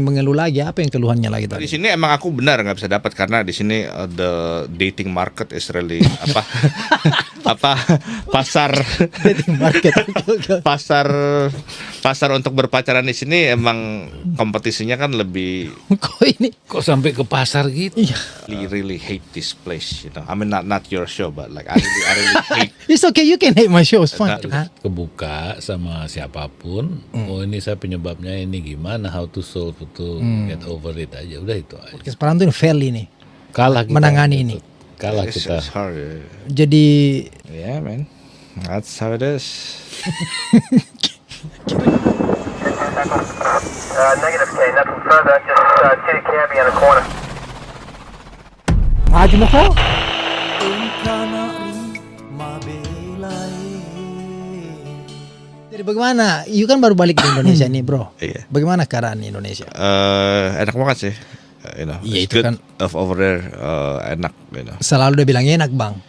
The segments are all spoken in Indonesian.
Mengeluh lagi, apa yang keluhannya lagi Di tadi? sini emang aku benar nggak bisa dapat karena di sini the dating market is really apa pasar Dating market. Oke. pasar untuk berpacaran di sini emang kompetisinya kan lebih. Kok ini? Kok sampai ke pasar gitu? Iya. Really hate this place, you know. I mean not your show, but like I really hate. It's okay, you can hate my show, it's fine. Nah, Kebuka sama siapapun. Oh ini saya penyebabnya ini gimana? How to solve to get over it aja. Udah itu aja. Sekarang tuh fail ini. Kalah kita. Menangani ini. Kalah it's kita. hard. Jadi Yeah, man. That's how it is. Negative K, nothing further, just kitty cabbie in the corner. maju mo ko. Jadi bagaimana? You kan baru balik ke Indonesia nih, bro. Iya. Bagaimana keadaan di Indonesia? Enak banget sih. You know, Iya, it's itu good kan. of over there. Enak, you know. Selalu udah bilang enak, Bang.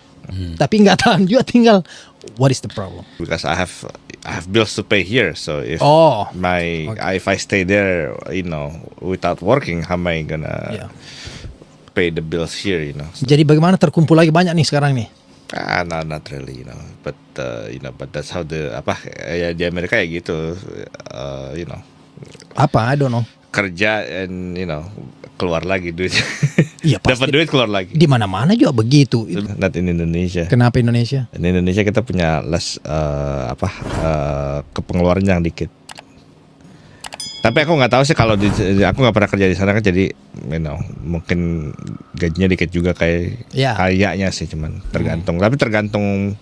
Tapi nggak tahan juga tinggal. What is the problem? Because I have bills to pay here. So if Oh. if I stay there, you know, without working, how am I gonna Yeah. pay the bills here? You know. So, Jadi bagaimana terkumpul lagi banyak nih sekarang nih? not really, you know. But but that's how ya di Amerika ya gitu. You know, Apa? I don't know. kerja and you know keluar lagi duit. Iya, pasti. Dapat duit keluar lagi. Di mana-mana juga begitu. Not in Indonesia. Kenapa Indonesia? Di Indonesia kita punya kepengeluaran yang dikit. Tapi aku nggak tahu sih kalau aku nggak pernah kerja di sana kan, jadi you know mungkin gajinya dikit juga Ya. kayaknya sih, cuman tergantung. Tapi tergantung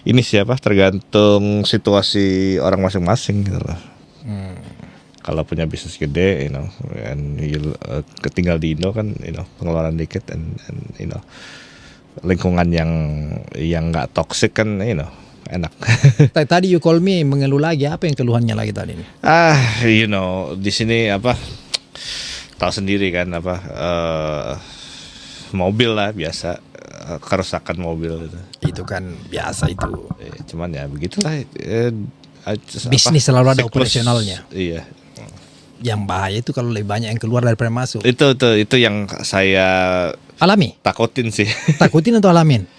ini siapa? Tergantung situasi orang masing-masing gitu loh. Kalau punya bisnis gede, you know, and tinggal di Indo kan, you know, pengeluaran dikit and you know lingkungan yang nggak toxic kan, you know, enak. Tadi you call me mengeluh lagi, apa yang keluhannya lagi tadi nih? You know, di sini tahu sendiri kan mobil lah biasa, kerusakan mobil gitu. Itu kan biasa itu. Cuman ya begitulah. Bisnis selalu ada siklus. operasionalnya. Iya. Yang bahaya itu kalau lebih banyak yang keluar daripada masuk. Itu yang saya Alami? takutin sih. Takutin atau alamin?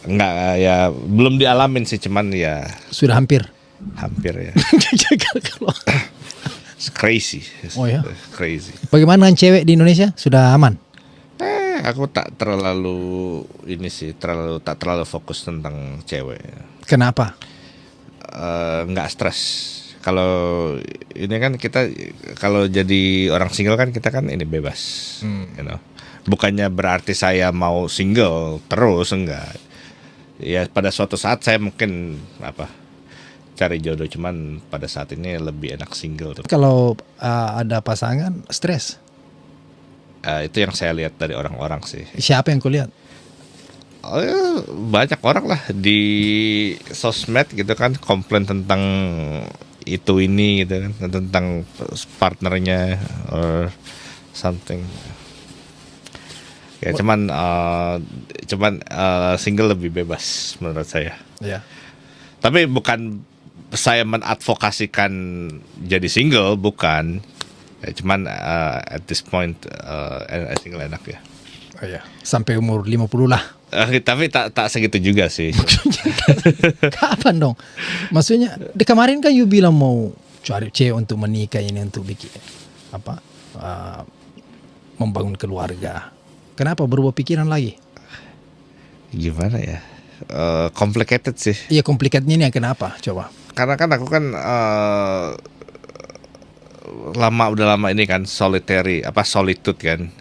Enggak, ya belum dialamin sih, cuman ya Sudah hampir. hampir ya. Gagal keluar. It's crazy. Oh ya? Crazy. Bagaimana dengan cewek di Indonesia? Sudah aman? Aku tak terlalu tak terlalu fokus tentang cewek. Kenapa? Nggak stres. Kalau ini kan kita kalau jadi orang single kan kita kan ini bebas, you know. Bukannya berarti saya mau single terus, enggak. Ya pada suatu saat saya mungkin cari jodoh, cuman pada saat ini lebih enak single tuh. Kalau ada pasangan, stres. Itu yang saya lihat dari orang-orang sih. Siapa yang kau lihat? Banyak orang lah di sosmed gitu kan komplain tentang itu ini gitu kan, tentang partnernya or something. Ya cuman single lebih bebas menurut saya. Ya. Tapi bukan saya mengadvokasikan jadi single, bukan. Ya, cuman at this point single enak ya. Oh ya. Sampai umur 50 lah. Tapi tak segitu juga sih. Kapan dong? Maksudnya di kemarin kan you bilang mau cari cewek untuk menikah ini, untuk bikin membangun keluarga. Kenapa berubah pikiran lagi? Gimana ya? Complicated sih. Iya, komplikatnya ini kenapa? Coba. Karena kan aku kan udah lama ini kan solitude kan.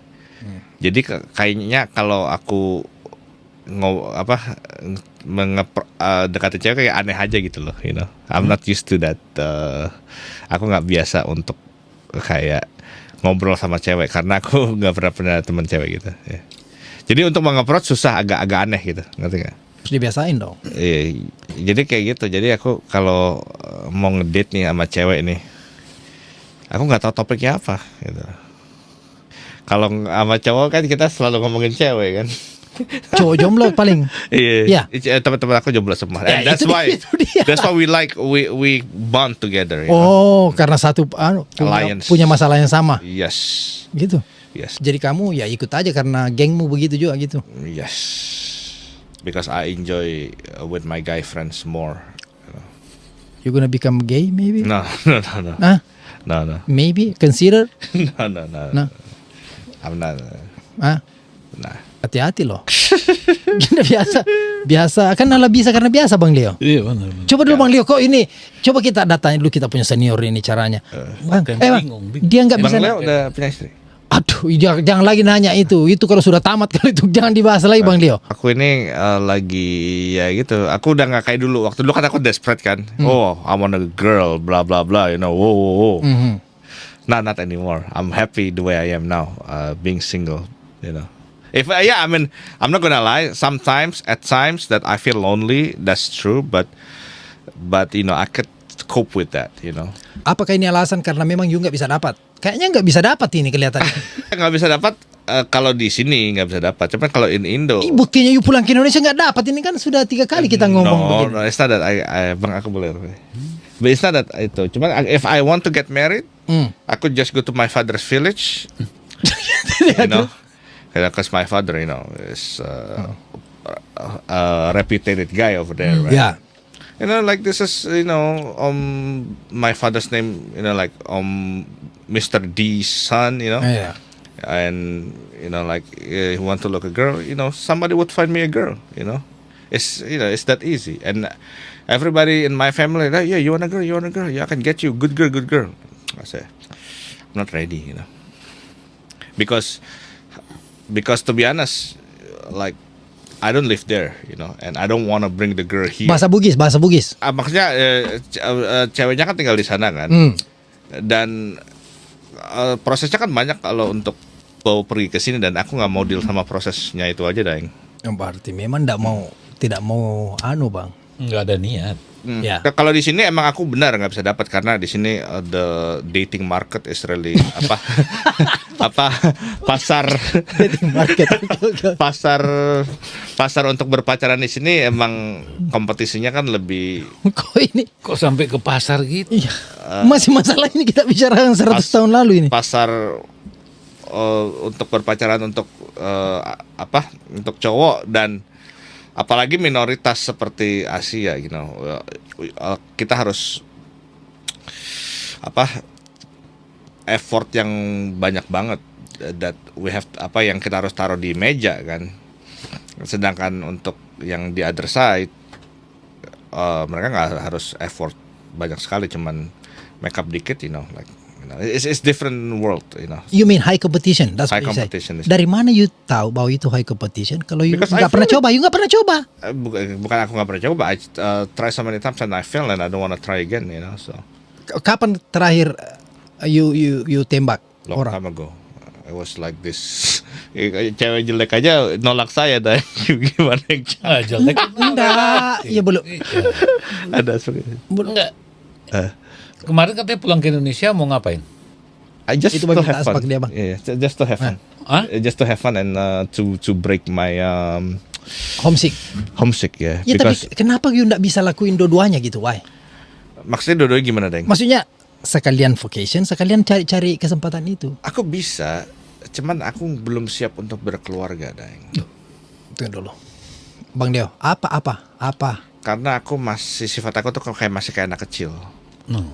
Jadi kayaknya kalau aku dekati cewek kayak aneh aja gitu loh, you know. I'm not used to that. Aku nggak biasa untuk kayak ngobrol sama cewek karena aku nggak pernah punya teman cewek gitu. Ya. Jadi untuk meng-approach susah, agak aneh gitu, ngerti nggak? Harus dibiasain dong. Iya, jadi kayak gitu. Jadi aku kalau mau ngedate nih sama cewek nih, aku nggak tahu topiknya apa gitu. Kalau sama cowok kan kita selalu ngomongin cewek kan. Cowok jomblo paling. Iya. Iya. Teman-teman aku jomblo semua. Ya, And that's itu why dia, itu dia. that's why we bond together. You know? Oh, karena satu Alliance. punya masalah yang sama. Yes. Gitu. Yes. Jadi kamu ya ikut aja karena gengmu begitu juga gitu. Yes. Because I enjoy with my guy friends more. You gonna become gay maybe? No. Ah, No. maybe consider. No. No. I'm not. Ah, Nah. hati-hati loh. Gini biasa kan ala bisa karena biasa Bang Leo. Iya benar. Coba dulu Bang Leo kok ini. Coba kita datanya dulu kita punya senior ini caranya. Bang, Bang, bingung. dia nggak bisa. Bang Leo udah punya istri? Aduh, jangan lagi nanya itu. Itu kalau sudah tamat kalau itu jangan dibahas lagi Bang Leo. Aku ini lagi ya gitu. Aku udah nggak kayak dulu. Waktu dulu kan aku desperate kan. Oh, I want a girl, blah blah blah. You know, whoa. Mhm. Not anymore. I'm happy the way I am now, being single. You know, if I mean, I'm not gonna lie. Sometimes, at times, that I feel lonely. That's true. But you know, I could cope with that. You know, Apakah ini alasan karena memang you nggak bisa dapat? Kayaknya nggak bisa dapat ini kelihatannya. nggak bisa dapat. Kalau di sini nggak bisa dapat. Cuman kalau in Indo, Ih, buktinya you pulang ke Indonesia nggak dapat. Ini kan sudah 3 kali kita ngomong begini. no, it's not that. Bang aku boleh. But it's not that itu. Cuman if I want to get married, I could just go to my father's village. You know, because my father, you know, is a reputed guy over there, right? Ya. You know, like this is, you know, my father's name, you know, like Mr. D's son, you know, Iya. and you know, like he want to look a girl, you know, somebody would find me a girl, you know, it's that easy, and everybody in my family, like, yeah, you want a girl, yeah, I can get you good girl. I say, I'm not ready, you know, because to be honest, like I don't live there, you know, and I don't want to bring the girl here. Bahasa Bugis. Maksudnya ceweknya kan tinggal di sana kan, dan prosesnya kan banyak kalau untuk bawa pergi ke sini, dan aku nggak mau deal sama prosesnya itu aja, Daeng. Yang berarti memang tidak mau Bang. Nggak ada niat. Ya. Kalau di sini emang aku benar nggak bisa dapat karena di sini the dating market is really pasar Dating market. pasar untuk berpacaran di sini emang kompetisinya kan lebih. Kok ini? Kok sampai ke pasar gitu? Iya. Masih masalah ini kita bicara yang 100 tahun lalu ini. Pasar untuk berpacaran untuk untuk cowok, dan apalagi minoritas seperti Asia, you know, kita harus effort yang banyak banget that we have yang kita harus taruh di meja kan. Sedangkan untuk yang di other side mereka nggak harus effort banyak sekali, cuman make up dikit, you know, like it's different world, you know. You mean high competition? That's High what you say. competition is- Dari mana you tahu bahwa itu high competition? Kalau you Because nggak I pernah feel coba, you nggak pernah coba. Bukan aku nggak pernah coba. I try so many times and I fail and I don't want to try again, you know. So Kapan terakhir you tembak long orang? time ago, I was like this. Cewek jelek aja nolak saya, dah. Gimana yang Jelek. Enggak, ya belum. ada seperti itu. Enggak. Eh. Kemarin katanya pulang ke Indonesia mau ngapain? I just Itu to bagi have asbak fun. dia, Bang. Yeah, just to have fun. Hah? Just to have fun and to break my Homesick. homesick ya. Ya Because tapi kenapa you nggak bisa lakuin dua-duanya gitu, why? maksudnya dua-duanya gimana, Deng? Maksudnya sekalian vacation, sekalian cari kesempatan itu. Aku bisa, cuman aku belum siap untuk berkeluarga, Deng. Tunggu dulu. Bang Deo, apa? Karena aku masih sifat aku tuh masih kayak anak kecil.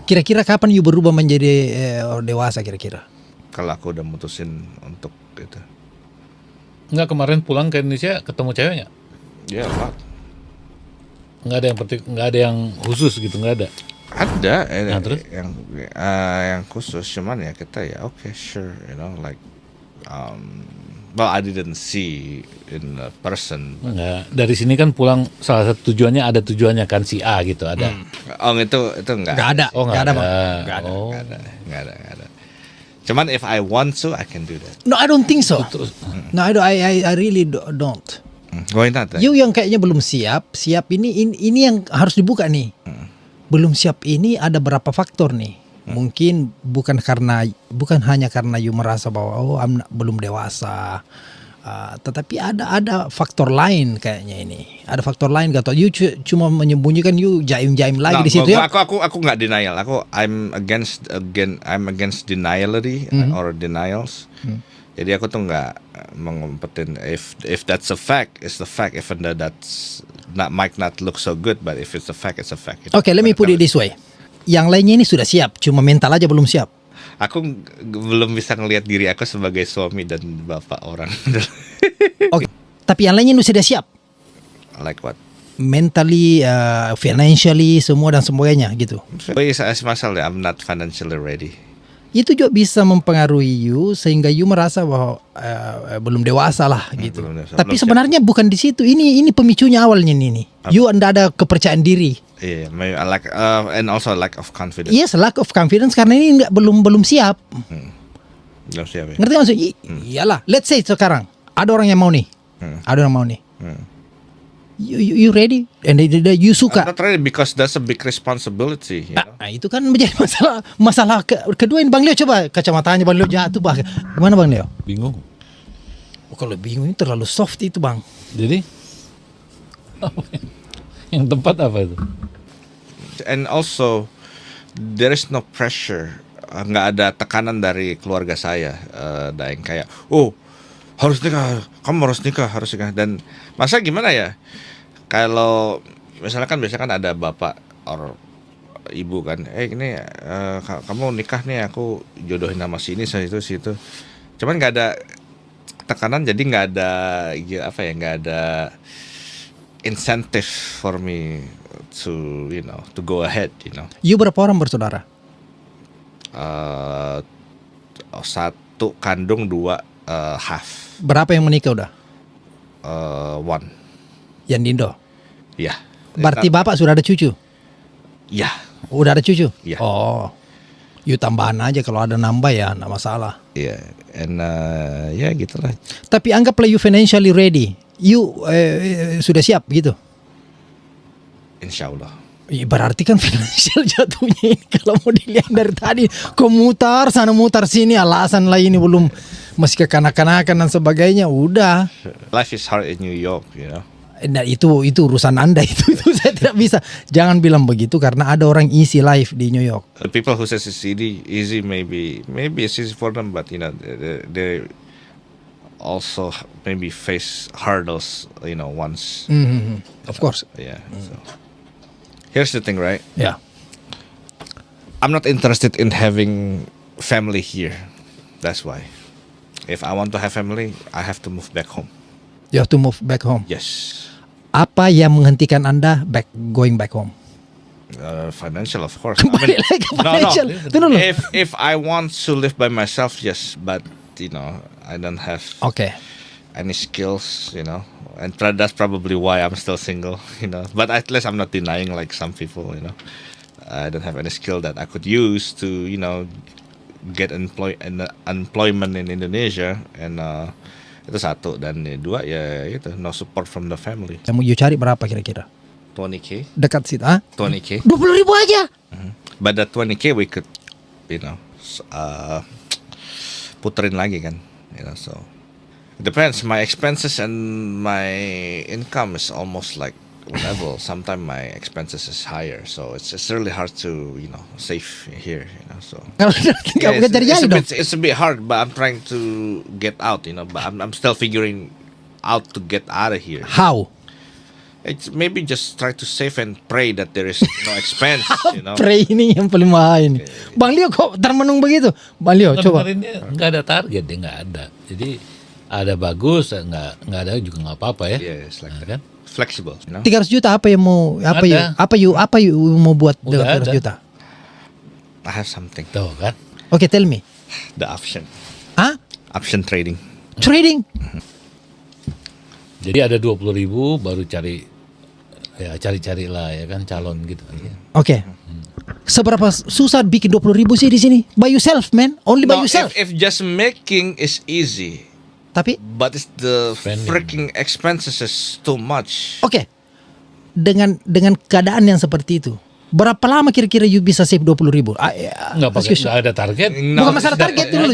Kira-kira kapan you berubah menjadi dewasa kira-kira? Kalau aku udah mutusin untuk itu. Enggak, kemarin pulang ke Indonesia ketemu ceweknya? Ya lah. Nggak ada yang nggak ada yang khusus gitu, nggak ada. Ada Nah, terus? yang khusus, cuman ya kita ya okay, sure, you know, like well, I didn't see in a person. Enggak. Dari sini kan pulang salah satu tujuannya, ada tujuannya kan si A gitu, ada. Oh, itu enggak. Nggak ada. Oh, nggak Nggak ada, ada. Bang. Nggak ada. Cuman if I want to, I can do that. No, I don't think so. Terus No, I really don't. Why not? You yang kayaknya belum siap ini yang harus dibuka nih. Belum siap ini ada berapa faktor nih. Mungkin bukan hanya karena you merasa bahwa belum dewasa Tetapi ada faktor lain kayaknya ini. Ada faktor lain gak tau. You cuma menyembunyikan, you jaim-jaim lagi di situ ya. Aku nggak denial. I'm against deniality or denials. Jadi aku tuh nggak mengumpetin. If that's a fact, it's the fact. Even though that's might not look so good, but if it's a fact, it's a fact. Oke, let me put it this way. Yang lainnya ini sudah siap, cuma mental aja belum siap. Aku belum bisa ngelihat diri aku sebagai suami dan bapak orang. Oke, tapi yang lainnya ini sudah siap. Like what? Mentally, financially, semua dan sebagainya gitu. As myself, I'm not financially ready. Itu juga bisa mempengaruhi you sehingga you merasa bahwa belum dewasa lah gitu. Belum dewasa, Tapi belum sebenarnya bukan di situ. Ini pemicunya awalnya ini. You anda ada kepercayaan diri. Iya, and also lack of confidence. Yes, lack of confidence karena ini belum siap. Belum siap ya. Ngerti maksud? Iyalah. Let's say sekarang ada orang yang mau nih. Ada orang mau nih. You ready? And you suka. I'm not ready because that's a big responsibility. You know? Itu kan menjadi masalah kedua ini Bang Leo, coba kacamatanya Bang Leo jatuh Bang. Gimana Bang Leo? Bingung. Kalau bingung ini terlalu soft itu Bang. Jadi yang tepat apa itu? And also there is no pressure. Nggak ada tekanan dari keluarga saya, yang kayak, harus nikah, kamu harus nikah. Dan masa gimana ya? Kalau misalnya kan biasanya kan ada bapak or ibu kan, ini kamu nikah nih, aku jodohin sama sini, situ. Cuman nggak ada tekanan, jadi nggak ada nggak ada incentive for me to go ahead. You berapa orang bersaudara? Satu kandung, dua half. Berapa yang menikah udah? One. Yang di Indo. Ya. Berarti bapak sudah ada cucu? Ya. Udah ada cucu? Ya. Oh. You tambahan aja kalau ada nambah ya, enggak masalah. Iya. And ya gitulah. Tapi anggaplah you financially ready. You sudah siap gitu. Insya Allah. Berarti kan finansial jatuhnya ini kalau mau dilihat dari tadi, kau mutar sana mutar sini, alasan lah ini belum masih kekanak-kanakan dan sebagainya. Udah. Life is hard in New York, Nah, itu urusan Anda itu saya tidak bisa. Jangan bilang begitu karena ada orang easy life di New York. The people who says it's easy, maybe it's easy for them, but they also maybe face hurdles, once. Of course. Yeah. So here's the thing, right? Yeah. I'm not interested in having family here. That's why. If I want to have family, I have to move back home. You have to move back home. Yes. Apa yang menghentikan Anda going back home? Financial, of course. Balik lagi ke financial. No. If I want to live by myself, yes, but I don't have any skills, and that's probably why I'm still single, But at least I'm not denying like some people, I don't have any skill that I could use to, get employment in Indonesia, and itu satu, dan dua ya itu no support from the family. Yang mau you cari berapa kira-kira? 20K. Dekat situ, 20K. 20.000 aja. But that 20K we could, puterin lagi kan, so it depends. My expenses and my income is almost like level. Sometimes my expenses is higher, so it's really hard to save here, so Kalau nggak jadi dong. it's a bit hard, but I'm trying to get out, but I'm still figuring out to get out of here. How? It's maybe just try to save and pray that there is no expense, Pray ini yang paling mahal ini. Bang Leo kok termenung begitu? Bang Leo coba. Kemarin dia nggak ada target, dia nggak ada. Jadi ada bagus, nggak ada juga nggak apa-apa ya. Yeah, it's like that. Kan? Flexible, 300 juta apa yang mau apa you mau buat dengan 300 juta? I have something. Tuh kan? Okay, tell me. The option. Option trading. Trading. Jadi ada 20.000 baru cari-carilah ya kan calon gitu. Oke. Seberapa susah bikin 20.000 sih di sini? By yourself, man. Only by yourself. If just making is easy, Tapi but it's the Spending. freaking expenses is too much. Oke. Dengan keadaan yang seperti itu, Berapa lama kira-kira you bisa save 20.000? Nggak ada target. Bukan masalah target dulu.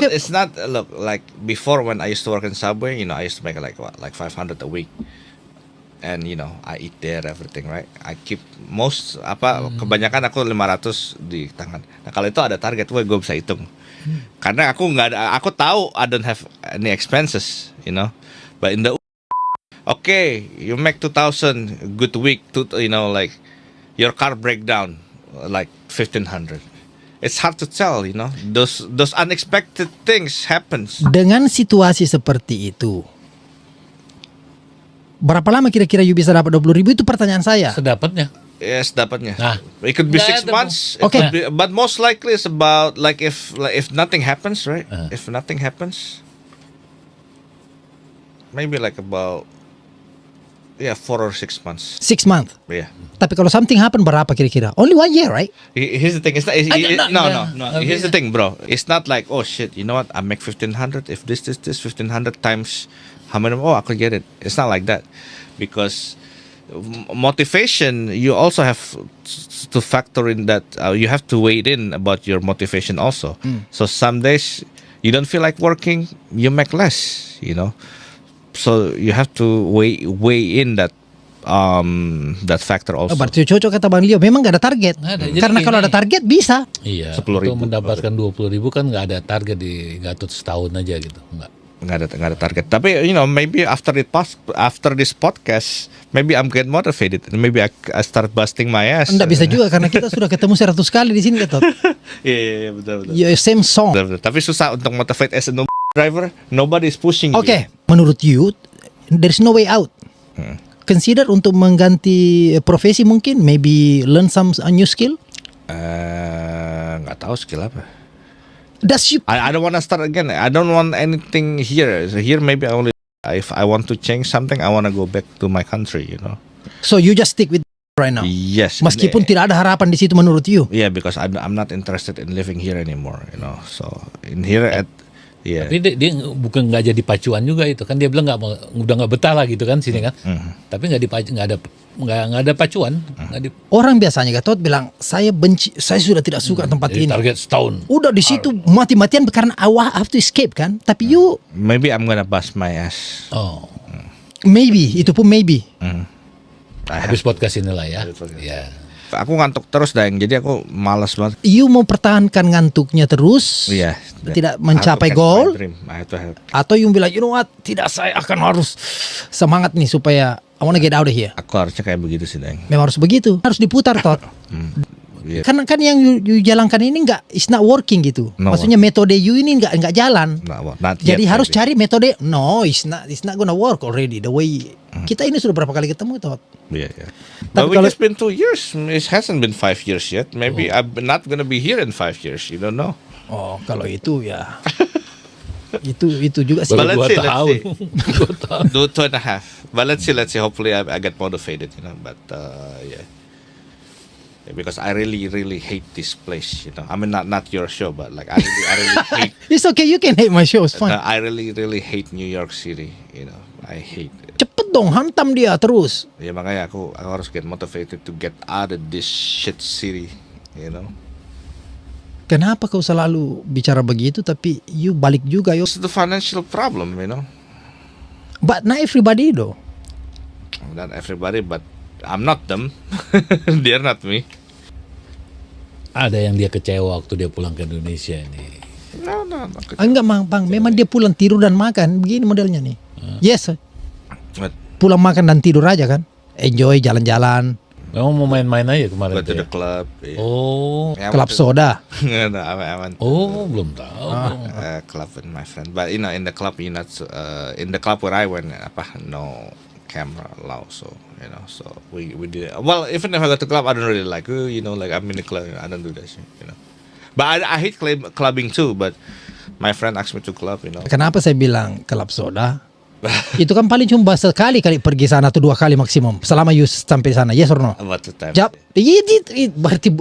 It's not look like before when I used to work in Subway, I used to make like 500 a week. And I eat there everything, right? I keep kebanyakan aku 500 di tangan. Nah, kalau itu ada target, gue bisa hitung. Karena aku tahu I don't have any expenses, But in the okay, you make 2,000 good week, like your car breakdown like 1,500. It's hard to tell, Those unexpected things happens. Dengan situasi seperti itu, berapa lama kira-kira you bisa dapat 20.000 itu pertanyaan saya. Sedapatnya. Yes, dapatnya. Nah, It could be nggak 6 ada, months. Okay. But most likely it's about like if nothing happens, right? If nothing happens, maybe like about 4 or 6 months. 6 months. Yeah. Tapi kalau something happen berapa kira-kira? Only 1 year, right? Here's the thing. It's not, no. Okay. Here's the thing, bro. It's not like, oh shit, you know what? I make 1,500. If this 1,500 times how many? Oh, I could get it. It's not like that, because motivation, you also have to factor in that. You have to weigh in about your motivation also. So some days you don't feel like working, you make less. So you have to weigh in that factor also. Berarti cocok kata Bang Leo, memang gak ada target. Nggak ada. Jadi Karena kalau gini. ada target bisa. Iya. 10.000. Untuk mendapatkan 20.000 kan nggak ada target di Gatot setahun aja gitu, nggak. Nggak ada target. Tapi maybe after this podcast, maybe I'm get motivated. Maybe I start busting my ass. Nggak bisa juga karena kita sudah ketemu 100 kali di sini, Gatot. Iya, betul. Ya, same song. Betul. Tapi susah untuk motivate as a driver. Nobody is pushing you. Oke, menurut you, there's no way out. Consider untuk mengganti profesi mungkin, maybe learn some a new skill. Nggak tahu skill apa. Does you I don't want to start again. I don't want anything here. So here maybe I only, if I want to change something, I want to go back to my country. so you just stick with right now. Yes. Meskipun tidak ada harapan di situ menurut you. Yeah, because I'm not interested in living here anymore. So in here Tapi dia bukan nggak jadi pacuan juga itu kan, dia bilang udah nggak betah lah gitu kan sini kan. Tapi nggak ada pacuan. Orang biasanya Gatot bilang saya benci, saya sudah tidak suka tempat Jadi ini. target setahun. Udah di situ mati-matian karena I have to escape kan. Tapi you maybe I'm gonna bust my ass. Oh, maybe itu pun maybe. habis podcast ini lah ya. Habis podcast. Ya. Aku ngantuk terus, Dang. Jadi aku malas banget. You mau pertahankan ngantuknya terus, Iya. tidak mencapai I have to goal, catch my dream. I have to have. atau you bilang you know what, tidak, saya akan harus semangat nih supaya I wanna get out of here. Aku harusnya kayak begitu sih, Dang. Memang harus begitu, harus diputar Tot. Iya. Kan yang you jalankan ini it's not working gitu. No Maksudnya metode you ini nggak jalan. Not Jadi yet, harus maybe. cari metode. No, it's not gonna work already. The way kita ini sudah berapa kali ketemu Tot. Yeah. Tapi But we kalau- just been 2 years. It hasn't been 5 years yet. Maybe I'm not gonna be here in 5 years. You don't know. Oh, kalau itu ya. itu juga sih. But let's Baru see, 2 let's tahun. see. 2 tahun. 2.5. But let's see. Hopefully I get motivated. But yeah. Because I really hate this place. I mean, not your show, but like I really hate. It's okay, you can hate my show, it's fine. I really hate New York City. I hate it. Cepet dong, hantam dia terus. Ya makanya aku harus get motivated to get out of this shit city. Kenapa kau selalu bicara begitu tapi you balik juga yo? It's the financial problem. But not everybody though. Not everybody, but I'm not them. They're not me. Ada yang dia kecewa waktu dia pulang ke Indonesia ini. No. Enggak bang, memang dia pulang tidur dan makan, begini modelnya nih. Yes, But pulang makan dan tidur aja kan. Enjoy jalan-jalan, Memang mau main-main aja kemarin go to tuh ya? the club. Yeah. Oh, Yeah, I klub went to- soda. No, I went to belum tahu. club with my friend. But in the club, in the club where I went, no camera allowed. So so we did. Well, even if I go to club, I don't really like. Like I'm in the club. I don't do that shit. But I hate clubbing too. But my friend asked me to club. Kenapa saya bilang klub soda? Itu kan paling cuma sekali pergi sana atau 2 kali maksimum selama you sampai sana. Yes or no? About 2 times. Jap, berarti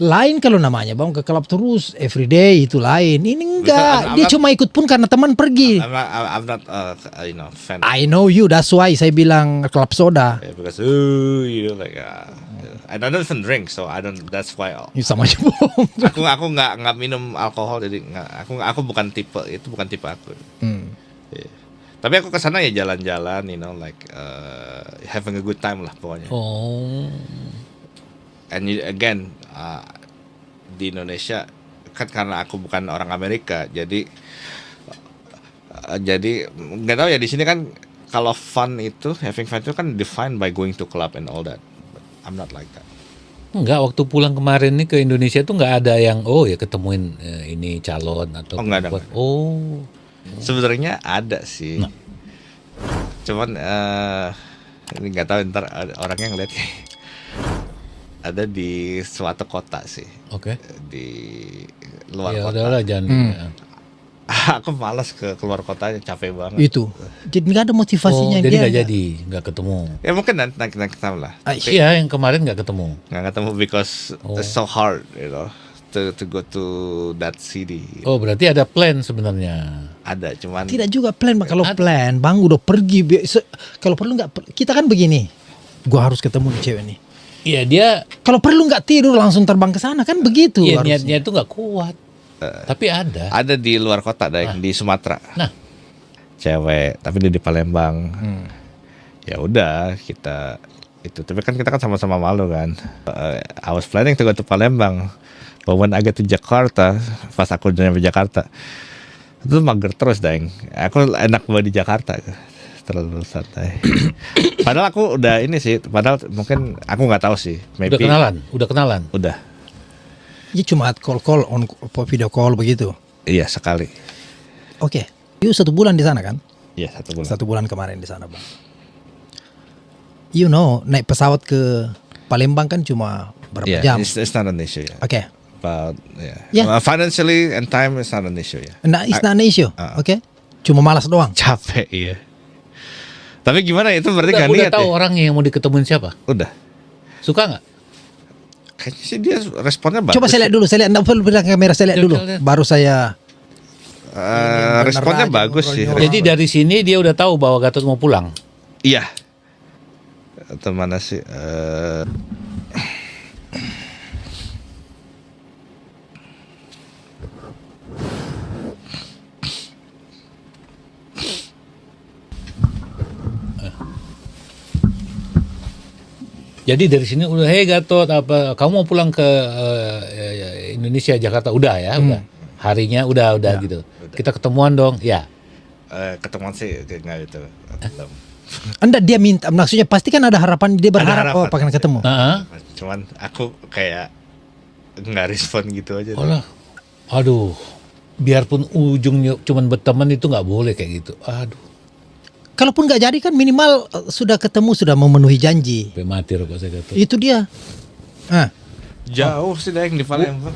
lain kalau namanya bang ke klub terus everyday itu lain. Ini enggak, I'm dia not- cuma ikut pun karena teman pergi. I'm not fan. I know you, that's why saya bilang klub soda. Yeah, because like I don't even drink, so I don't. That's why Ini sama aja bohong. aku nggak minum alkohol, jadi aku bukan tipe itu, bukan tipe aku. Yeah. Tapi aku kesana ya jalan-jalan, like having a good time lah pokoknya. Oh. And again di Indonesia kan karena aku bukan orang Amerika, jadi nggak tahu ya, di sini kan kalau fun itu, having fun itu kan defined by going to club and all that. But I'm not like that. Enggak, waktu pulang kemarin nih ke Indonesia tuh nggak ada yang ya ketemuin ini calon atau Oh, nggak ada, perempuan. nggak ada. Oh. Sebenarnya ada sih, cuman ini nggak tahu ntar orangnya ngeliat ada di suatu kota sih, Oke. di luar Ya kota. udahlah jangan. Ya. Aku malas ke keluar kotanya, capek banget. Itu. Jadi nggak ada motivasinya jadi dia. nggak jadi, nggak ketemu. Ya mungkin nanti ketemu lah. Iya, yang kemarin nggak ketemu. Nggak ketemu because it's so hard, to go to that city. Oh, berarti ada plan sebenarnya. Ada, cuman Tidak juga plan bang. Kalau plan bang udah pergi. Kalau perlu nggak, kita kan begini. Gua harus ketemu nih cewek nih. Iya, dia Kalau perlu nggak tidur langsung terbang ke sana kan begitu. ya, harusnya. niatnya itu nggak kuat. Tapi ada. di luar kota, di Sumatera. Nah, Cewek, tapi dia di Palembang. Ya udah, kita itu. Tapi kan kita kan sama-sama malu kan. I was planning to go to Palembang. But when I get to Jakarta, pas aku udah nyampe Jakarta, itu mager terus, Deng. Aku enak banget di Jakarta. Terlalu santai. Padahal aku udah ini sih, padahal mungkin aku nggak tahu sih. udah kenalan. Udah. Ya cuma call on video call begitu. Iya, sekali. Oke. You 1 bulan di sana kan? Iya, 1 bulan. 1 bulan kemarin di sana bang. You know, naik pesawat ke Palembang kan cuma berapa Yeah, jam? it's not an issue. Yeah. Oke. But Yeah. financially and time is not an issue. Yeah. Nah, it's not an issue. Oke. Cuma malas doang. Capek, iya. Tapi gimana itu berarti Udah, gak udah niat tahu ya? orangnya yang mau diketemuin siapa? Udah. Suka nggak? Kayaknya sih dia responnya bagus. Coba saya lihat dulu, nggak perlu bilang kamera, saya lihat Coba dulu. lihat. Baru saya. Responnya bener aja, bagus sih. ngobrol-ngobrol. Jadi dari sini dia udah tahu bahwa Gatot mau pulang. Iya. Atau mana sih? Jadi dari sini udah, hey Gatot, apa kamu mau pulang ke Indonesia, Jakarta? Udah ya, udah. Harinya udah gitu. Kita ketemuan dong, ya. Ketemuan sih nggak itu. Belum. Anda dia minta, maksudnya pasti kan ada harapan, dia berharap harapan. pengen ketemu. Heeh. Cuman aku kayak nggak respon gitu aja. Oh lah. Aduh. Biarpun ujungnya cuman berteman itu nggak boleh kayak gitu. Aduh. Kalaupun nggak jadi kan minimal sudah ketemu, sudah memenuhi janji. Sampai mati rokok saya Gatot. Itu dia. Ah, Jauh sih Deng di Palembang.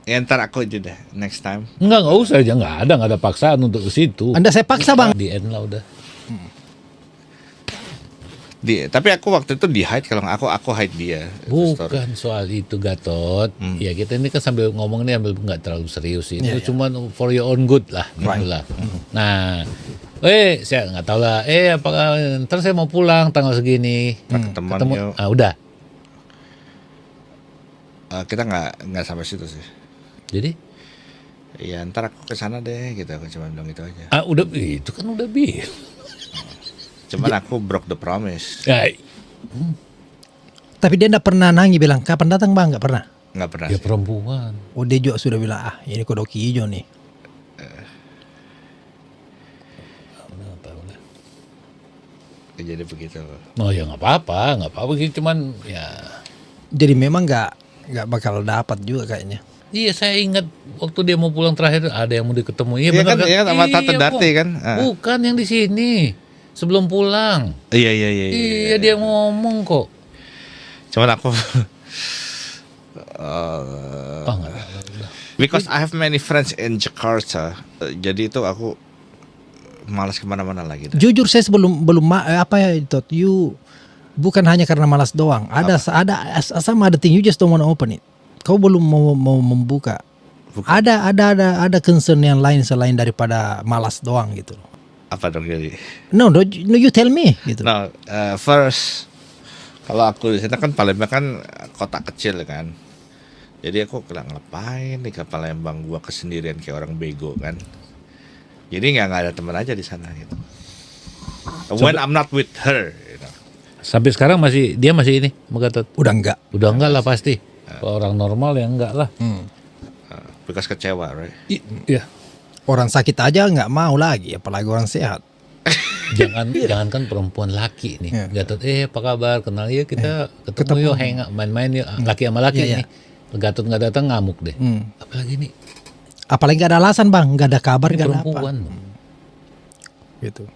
Ya ntar aku aja deh next time. Enggak usah aja, nggak ada paksaan untuk ke situ. Anda saya paksa bang. Di end lah udah. Tapi aku waktu itu di hide, kalau aku hide dia. Itu story. Bukan soal itu Gatot. Ya kita ini kan sambil ngomong ini ambil nggak terlalu serius sih. Itu cuman for your own good lah, gitu lah. Nah, saya nggak tahu lah. Apakah ntar saya mau pulang tanggal segini. Ketemuan yuk. Udah. Kita nggak sampai situ sih. Jadi, Ya ntar aku kesana deh gitu, aku cuma bilang itu aja. udah itu kan udah Cuman aku broke the promise. Ya, Tapi dia enggak pernah nangis bilang kapan datang bang, nggak pernah. Nggak pernah ya sih. perempuan. Oh dia juga sudah bilang ini kodoki hijau nih. Jadi begitu. Oh ya nggak apa-apa gitu, cuman ya. Jadi memang nggak bakal dapat juga kayaknya. Iya saya ingat waktu dia mau pulang terakhir ada yang mau diketemu. Iya Iya benar kan, iya sama Tante Iya, Darti Bung. kan? Bukan yang di sini sebelum pulang. Iya. Iya dia ngomong kok. Cuman aku Nggak ada. because I have many friends in Jakarta. Jadi itu aku malas kemana-mana lagi. Dah. Jujur saya apa ya itu, you bukan hanya karena malas doang. Ada sama ada thing you just don't want to open it. Kau belum mau membuka. Bukan. Ada concern yang lain selain daripada malas doang gitu. Apa dong jadi? No, you tell me gitu. No, first kalau aku di sana kan Palembang kan kota kecil kan. Jadi aku bilang ngapain nih ke Palembang gua kesendirian kayak orang bego kan. Jadi nggak ada teman aja di sana gitu. When I'm not with her, you know. Sampai sekarang dia masih ini sama Gatot. Udah enggak. Udah enggak lah pasti. Kalau orang normal ya enggak lah. Bekas kecewa, right? Iya. Orang sakit aja nggak mau lagi, apalagi orang sehat. Jangankan perempuan, laki nih. Iya. Gatot, apa kabar? Kenal ya kita ketemu yuk, hang main-main yuk. Laki sama laki Iya, nih. Gatot nggak datang ngamuk deh. Apalagi nih Apalagi nggak ada alasan bang, nggak ada kabar, nggak ada apa. perempuan. Gitu.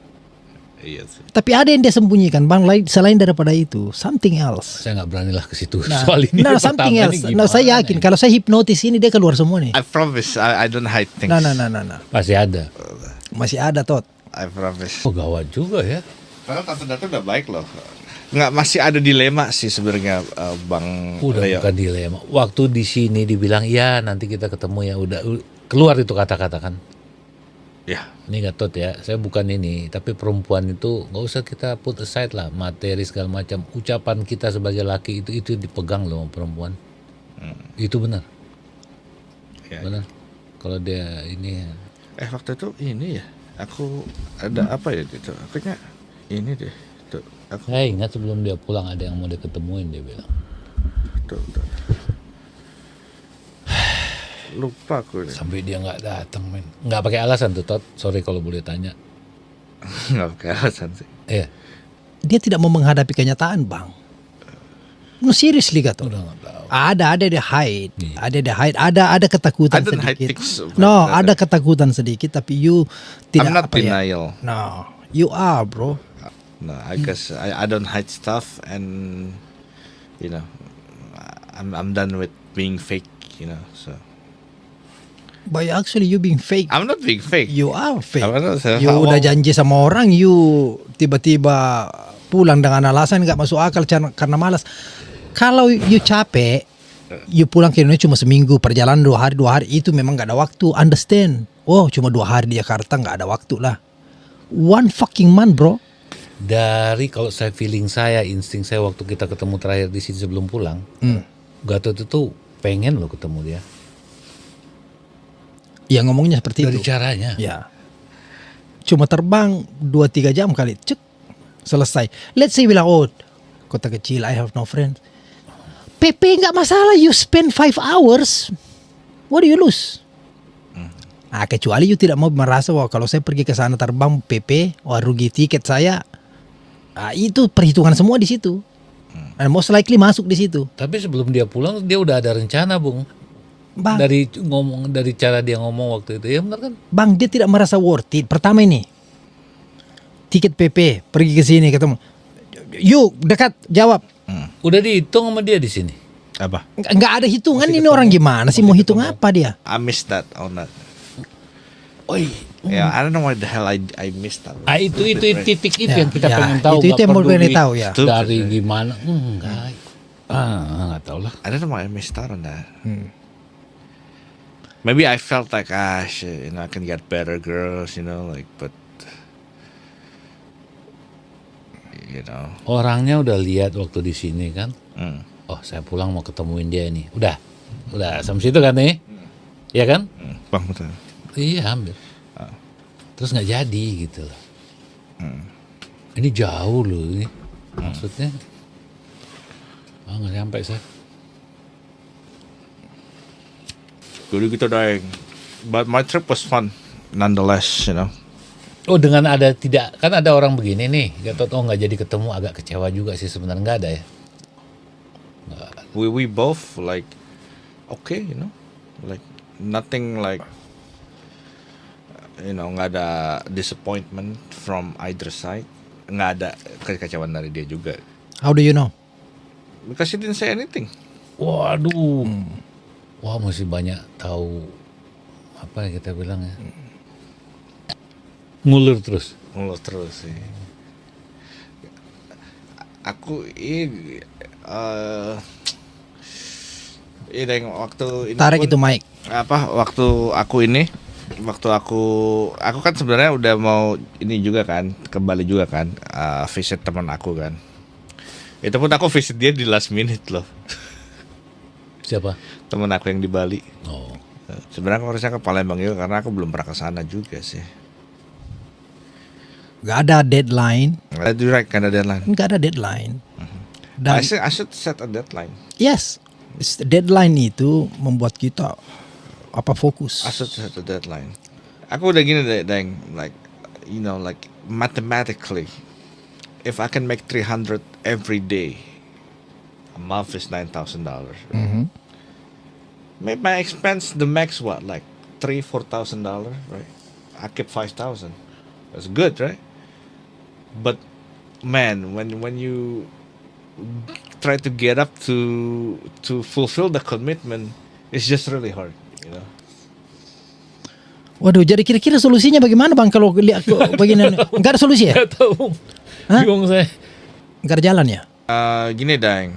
Iya sih. Tapi ada yang dia sembunyikan bang, selain daripada itu, something else. Saya nggak berani lah ke situ soal ini. Nah, Pertama something ini else. gimana Nah, saya yakin nih? kalau saya hipnotis ini dia keluar semua nih. I promise, I don't hide things. Nah. Masih ada. Masih ada tot. I promise. Oh gawat juga ya. Karena Tante Datu udah baik loh. Nggak, masih ada dilema sih sebenarnya Bang Udah Leo. bukan dilema. Waktu di sini dibilang ya nanti kita ketemu ya udah keluar itu kata-kata kan. Ya, Ini Gatot ya, saya bukan ini, tapi perempuan itu nggak usah kita put aside lah materi segala macam. Ucapan kita sebagai laki itu dipegang loh sama perempuan. Itu benar, ya. benar. Kalau dia ini Waktu itu ini ya, aku ada apa ya gitu. Akunya ini deh. Tuh, aku saya ingat sebelum dia pulang ada yang mau dia ketemuin, dia bilang. tuh. Lupa aku deh. Sampai dia nggak datang men, nggak pakai alasan tuh Tot. Sorry kalau boleh tanya. Nggak pakai alasan sih. Iya. Dia tidak mau menghadapi kenyataan bang. No seriously Gatot. Udah nggak tahu. Ada dia hide, Iya. ada ketakutan I don't hide sedikit. things like No, that. ada ketakutan sedikit, tapi you tidak I'm not apa ya. denial. No, you are bro. No, I guess I don't hide stuff, and you know, I'm done with being fake. You know, so But actually you being fake. I'm not being fake. You are fake. I'm not- You udah janji sama orang, you tiba-tiba pulang dengan alasan nggak masuk akal karena malas. Kalau you capek, you pulang ke Indonesia cuma seminggu, perjalanan 2 hari itu memang nggak ada waktu. Understand? Oh, cuma 2 hari di Jakarta nggak ada waktu lah. 1 fucking month, bro. Dari kalau saya feeling saya, insting saya waktu kita ketemu terakhir di sini sebelum pulang, Gatot itu pengen loh ketemu dia. Ya ngomongnya seperti Dari itu. caranya. Ya. Cuma terbang 2-3 jam kali, cek selesai. Let's say bilang, oh kota kecil, I have no friends. PP nggak masalah, you spend 5 hours, what do you lose? Kecuali you tidak mau merasa wah kalau saya pergi ke sana terbang PP, wah rugi tiket saya. Itu perhitungan semua di situ. And most likely masuk di situ. Tapi sebelum dia pulang dia udah ada rencana, Bung. Bang, Dari cara dia ngomong waktu itu, ya benar kan? Bang, dia tidak merasa worth it. Pertama ini, tiket PP, pergi ke sini ketemu. Yuk, dekat, jawab. Udah dihitung sama dia di sini. Apa? Nggak ada hitungan ini orang gimana sih mau hitung apa dia? I missed that on that. Oi. Yeah, I don't know why the hell I missed that. Itu titik itu Ya, yang kita ya, pengen tahu. itu nggak yang mau peduli pengen tahu, ya. Dari gimana? Enggak. Nggak tahu lah. I don't know why I missed out on that. Maybe I felt like shit, you know, I can get better girls, you know, like, but you know. Orangnya udah lihat waktu di sini kan. Mm. Oh, saya pulang mau ketemuin dia nih. Udah sampai situ kan nih? Iya kan? Bang, betul. Iya, hampir. Terus nggak jadi gitu loh. Ini jauh loh ini. Maksudnya. Nggak sampai saya. Dulu gitu dong. But my trip was fun, nonetheless, you know. Oh, dengan ada tidak, kan ada orang begini nih, Gatot, nggak jadi ketemu, agak kecewa juga sih sebenarnya. Nggak ada ya? We both like okay, you know, like nothing like, you know, nggak ada disappointment from either side, nggak ada kekecewaan dari dia juga. How do you know? Because he didn't say anything. Waduh. Wah, masih banyak tahu apa yang kita bilang ya. ngulur terus. Mulus terus sih. Aku ini yang waktu ini Tarik pun, itu mic. waktu aku kan sebenarnya udah mau ini juga kan, kembali juga kan, visit teman aku kan. Itu pun aku visit dia di last minute loh. Siapa? Teman aku yang di Bali. Oh. Sebenarnya aku harusnya ke Palembang juga karena aku belum pernah ke sana juga sih. Gak ada deadline. Right, kan ada deadline. Gak ada deadline. I Dan should set a deadline. yes, deadline itu membuat kita fokus. I should set a deadline. Aku udah gini deng, like like mathematically, if I can make 300 every day, a month is $9,000. Make my expense the max what, like $4,000, right? I keep 5,000. That's good, right? But man, when you try to get up to fulfill the commitment, it's just really hard, you know. Waduh, jadi kira-kira solusinya bagaimana bang kalau lihat begini? Nggak ada solusi ya? Gak tahu. Hah? Bingung saya. Nggak ada jalan ya? Gini dang.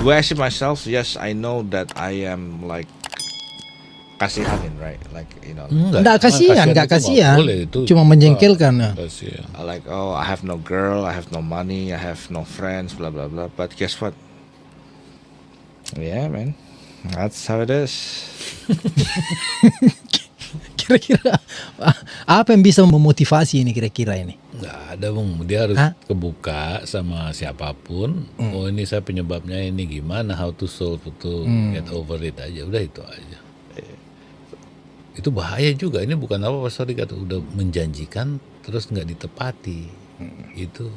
Do I see myself? Yes, I know that I am like kasihanin, right? Like Nggak kasihan, nggak itu kasihan. boleh, itu Cuma menjengkelkan. Ya. Kasihan. like, oh, I have no girl, I have no money, I have no friends, blah blah blah. But guess what? Yeah, man, that's how it is. Kira-kira apa yang bisa memotivasi ini kira-kira ini? Nggak ada bang, dia harus Hah? kebuka sama siapapun. Oh ini saya penyebabnya ini gimana, how to solve itu, get over it aja, udah itu aja. Itu bahaya juga. Ini bukan apa sorry kata udah menjanjikan terus nggak ditepati. Itu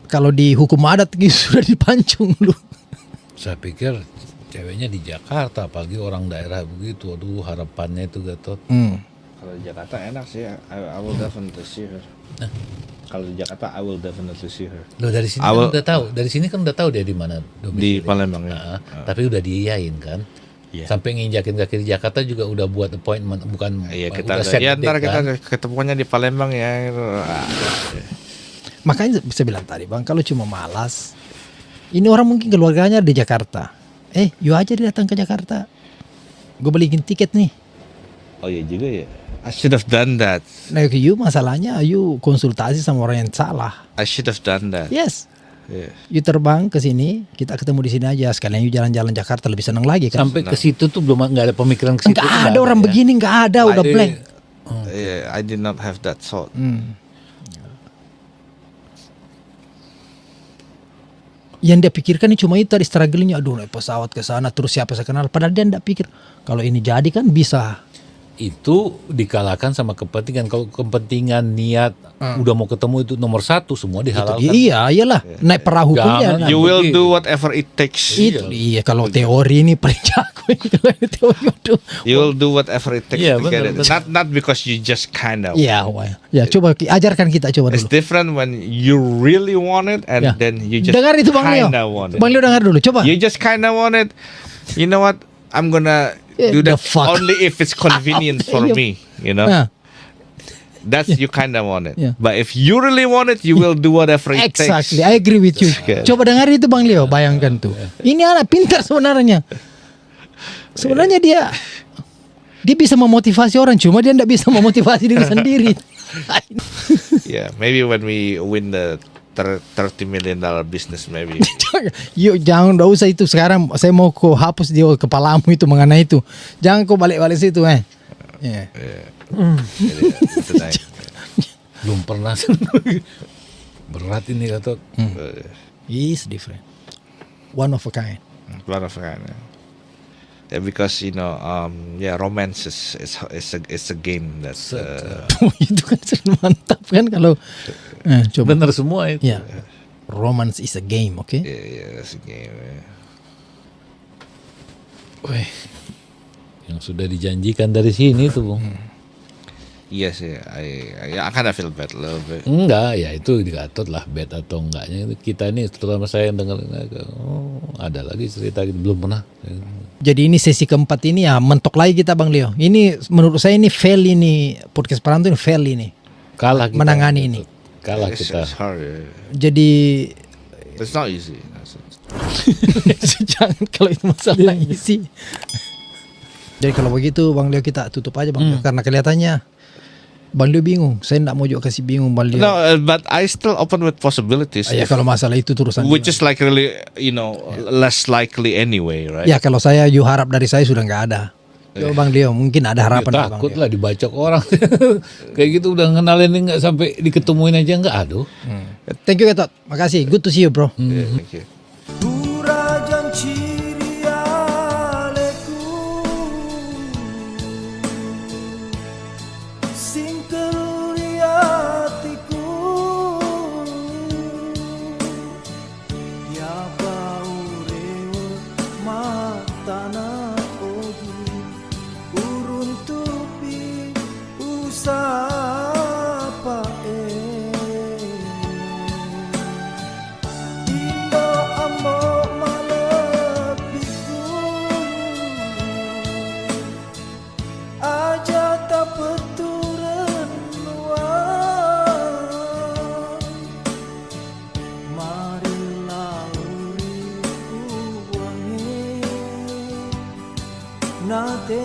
Kalau di hukum adat gitu, sudah dipancung lu. saya pikir ceweknya di Jakarta, apalagi orang daerah begitu. Aduh harapannya itu Gatot. Kalau di Jakarta enak sih, I will definitely see her. Kalau di Jakarta, I will definitely see her. Loh dari sini Awal- kan udah tahu. Dari sini kan udah tahu dia di mana Di domisili. Palembang ya. Nah, tapi udah diiyain kan. Iya. Sampai nginjakin kaki di Jakarta juga udah buat appointment, bukan Iya udah kita, set ya date ntar kita kan. ketemuannya di Palembang ya. Makanya bisa bilang tadi bang, kalau cuma malas, ini orang mungkin keluarganya di Jakarta. Yuk aja dia datang ke Jakarta. Gue belikin tiket nih. Oh iya juga ya. I should have done that. Nah, you masalahnya, you konsultasi sama orang yang salah. I should have done that. Yes, Yeah. you terbang ke sini, kita ketemu di sini aja. Sekalian you jalan-jalan Jakarta lebih senang lagi kan? Sampai ke situ tuh belum nggak ada pemikiran ke situ. Enggak ada orang begini, nggak ada, udah Ada- blank. Yeah, I did not have that thought. Yang dia pikirkan ini cuma itu tadi strugglingnya, aduh naik pesawat ke sana terus siapa saya kenal. Padahal dia enggak pikir kalau ini jadi kan bisa. Itu dikalahkan sama kepentingan. Kalau kepentingan niat udah mau ketemu itu nomor satu, semua dihalalkan. Iya, iyalah naik perahu pun Jangan. ya. You will begitu. do whatever it takes. Itu iya kalau teori ini paling jago ini kalau ini teori aduh. You will do whatever it takes Iya, to get benar, it. benar. Not because you just kind of. Iya, wah. Ya coba ajarkan kita coba It's dulu. different when you really want it and Ya. then you just Dengar itu Bang Leo. kinda want it. Bang Leo dengar dulu, coba. You just kinda want it. You know what? I'm gonna do The that fuck. only if it's convenient for Iya. me. You know. Nah, That's you kinda want it. Yeah. But if you really want it, you will do whatever it exactly, takes. I agree with you. Good. Coba dengar itu Bang Leo, bayangkan tuh. Ini anak pintar sebenarnya. Sebenarnya dia bisa memotivasi orang, cuma dia tidak bisa memotivasi diri sendiri. Yeah, maybe when we win the $30 million business, maybe. Yuk jangan, enggak usah itu sekarang. Saya mau kau hapus dia kepalamu itu mengenai itu. Jangan kau balik-balik situ Yeah. Itu naik. Belum pernah. Berat ini Gatot. It's different. One of a kind. One of a kind. Yeah, because romance is a game that's Itu kan sudah mantap kan kalau coba. Bener semua itu. Ya. Romance is a game, oke? yeah, that's a game. Yeah. Weh, yang sudah dijanjikan dari sini tuh Bung. Yes, yeah, I kind of feel bad a little bit. Enggak, ya itu di Gatot lah bad atau enggaknya. Kita ini terutama saya yang dengar ada lagi cerita gitu, belum pernah. Jadi ini sesi keempat ini ya mentok lagi kita Bang Leo. Ini menurut saya ini fail ini podcast perantau ini fail ini. Kalah kita. menangani ini. Kalah It's kita. hard. Yeah. Jadi It's not easy. jangan kalau itu masalah isi. Jadi kalau begitu Bang Leo kita tutup aja Bang Leo, karena kelihatannya Bang Leo bingung. Saya tidak mau juga kasih bingung Bang Leo. No, but I still open with possibilities. Ya kalau masalah itu terusan. Which is like really, less likely anyway, right? Ya kalau saya harap dari saya sudah nggak ada. Yo Bang Leo mungkin ada harapan dari Bang Takut Leo. lah dibacok orang. Kayak gitu udah ngenalin nggak sampai diketemuin aja nggak, aduh. Thank you Ketot. Makasih. Good to see you bro. Yeah, thank you. Turajan cirialeku sing teruri hatiku ya bau rewe matana ogi urun tupi usapa Indo ambo malepiku aja tak peturen luar marilah uriku wangi nate